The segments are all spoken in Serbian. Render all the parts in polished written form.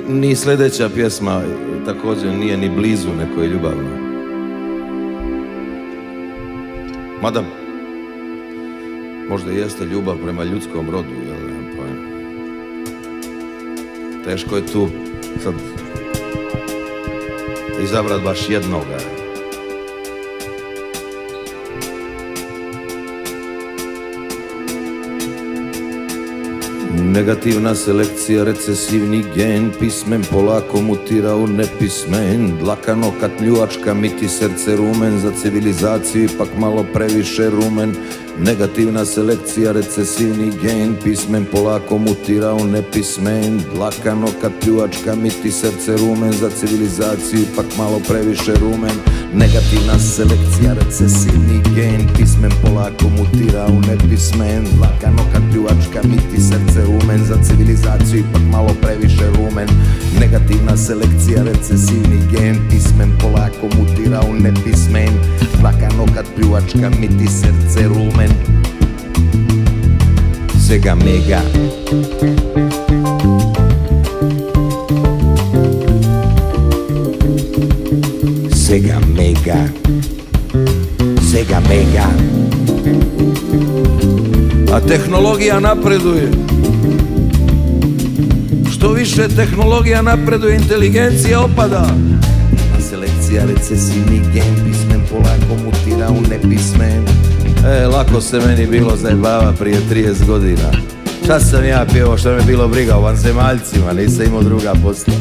Ni sljedeća pjesma također nije ni blizu nekoj ljubavnoj. Mada možda jeste ljubav prema ljudskom rodu, jel, nemam pojma. Teško je tu sad izabrat baš jednoga. Negativna selekcija, recesivni gen, pismen polako mutira u nepismen. Dlaka, nokat, pljuvačka, miti, srce, rumen, za civilizaciju ipak malo previše rumen. Negativna selekcija, recesivni gen, pismen polako mutira u nepismen. Dlaka, nokat, pljuvačka, miti, srce, rumen, za civilizaciju ipak malo previše rumen. Negativna selekcija, recesivni gen, pismen polako mutira u nepismen. Dlaka, nokat, pljuvačka, miti, srce, rumen, za civilizaciju ipak malo previše rumen. Negativna selekcija, recesivni gen, pismen polako mutira u nepismen. Dlaka, nokat, pljuvačka, miti, srce, rumen. Sega mega. Sega mega. Sega mega. A tehnologija napreduje. Što više tehnologija napreduje, inteligencija opada. A selekcija, recesivni gen, pismen polako mutira u nepismen. Lako se meni bilo zajebava prije 30 godina. Šta sam ja pjevao, šta me bilo briga o vanzemaljcima, nisam imao druga posla.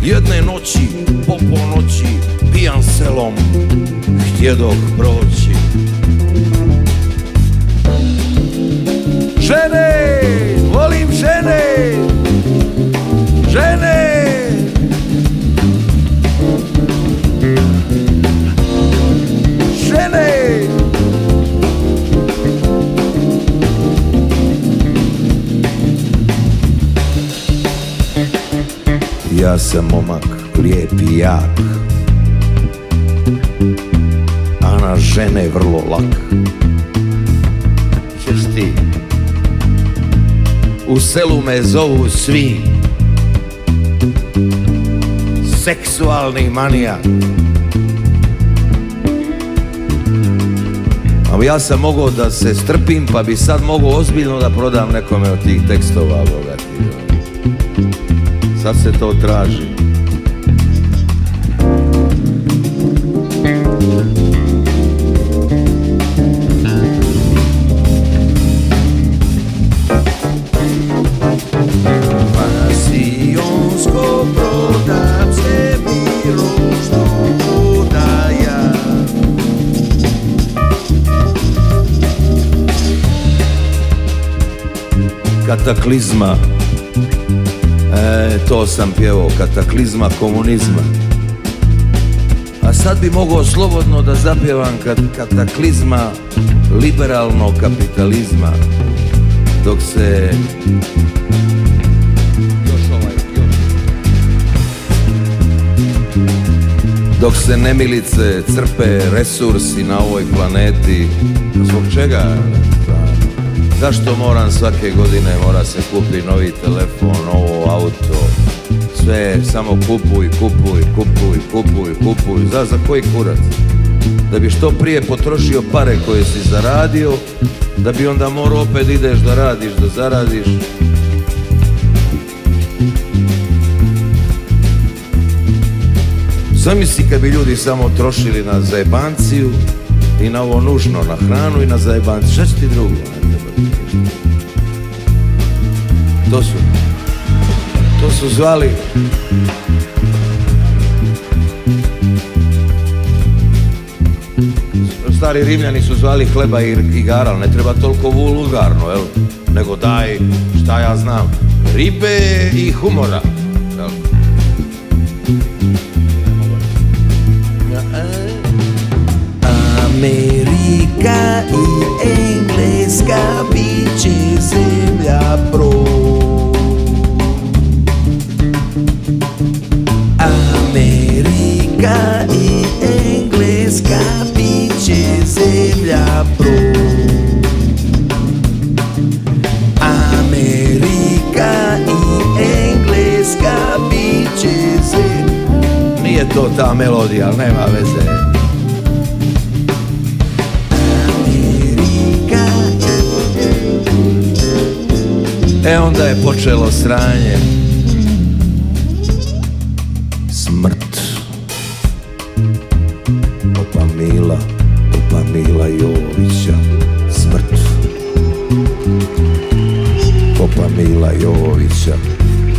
Jedne noći, po ponoći, pijan selom, htjedoh proći. Žene, volim žene, žene. Žene. Ja sam momak, lijep i jak, a na žene vrlo lak. Češ ti? U selu me zovu svi seksualni manijak. A ja sam mogao da se strpim, pa bi sad mogao ozbiljno da prodam nekome od tih tekstova, bogati. Sad se to traži. Pasionsko prodam sebi ružnog udaja. Kataklizma. To sam pjevao, kataklizma komunizma. A sad bi mogao slobodno da zapjevam kataklizma liberalnog kapitalizma. Dok se dok se nemilice crpe resursi na ovoj planeti. Zbog čega? Zašto moram svake godine, mora se kupiti novi telefon, novo auto, sve samo kupuj, kupuj, kupuj, kupuj, kupuj. Za koji kurac? Da bi što prije potrošio pare koje si zaradio, da bi onda morao opet ideš da radiš, da zaradiš. Zamisli kad bi ljudi samo trošili na zajebanciju i na ovo nužno, na hranu i na zajebanciju. Šta će ti drugo? To su zvali stari Rimljani su zvali hleba i igara, ali ne treba toliko vulgarno, jel? Nego daj, šta ja znam, ribe i humora, jel? Amerika i Engleska bit će zemlja brod. Amerika i Engleska bit će zemlja brod. Amerika i Engleska bit to ta melodija, ali nema veze. E onda je počelo sranje. Smrt. Popa Mila Jovovića. Smrt. Popa Mila Jovovića.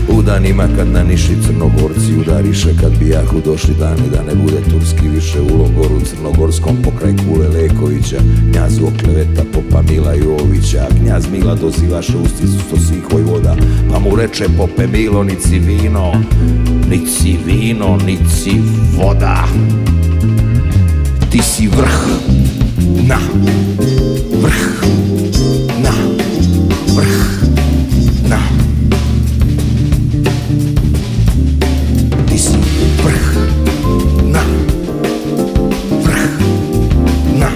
U danima kad na Niši Crnogorci udariše, kad bi jako došli dani da ne bude turski više, u logoru crnogorskom pokraj Kule Lekovića knjazu okleveta Popa Mila Jovovića, a knjaz Mila dozivaše usticu sto svih vojvoda, pa mu reče: Pope Milo, nici vino, nici vino, nici voda, ti si vrh, na, vrh, na, vrh, na. Ti si vrh, na, vrh, na.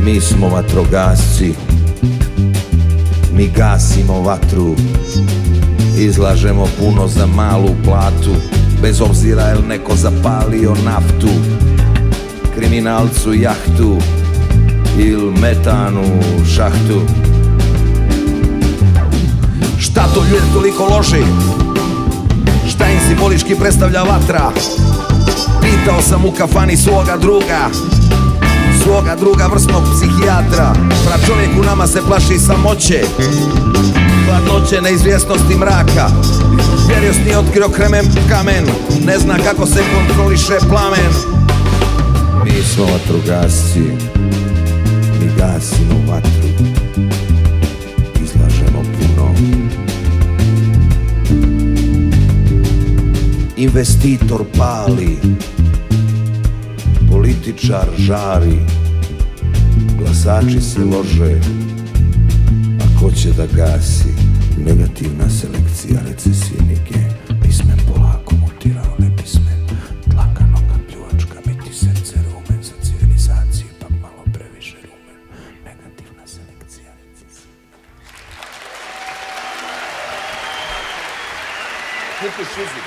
Mi smo vatrogasci, mi gasimo vatru, izlažemo puno za malu platu, bez obzira jel neko zapalio naftu, kriminalcu jahtu il metanu šahtu. Šta to ljude toliko loži? Šta im simbolički predstavlja vatra? Pitao sam u kafani svoga druga vrsnog psihijatra. Čovjek u nama se plaši samoće, hladnoće, neizvjesnosti, mraka. Vjerio nije otkrio kamen, ne zna kako se kontroliše plamen. Mi smo vatrogasci, mi gasimo vatru, izlažemo puno. Investitor pali, političar žari, glasači se lože, a ko će da gasi? Negativna selekcija, recesivni gen, pismen polako mutirao nepismen, tlaka, noga, pljuvačka, biti srce, rumen za civilizaciju, pa malo previše rumen, negativna selekcija, recesivni. Kupi šizi.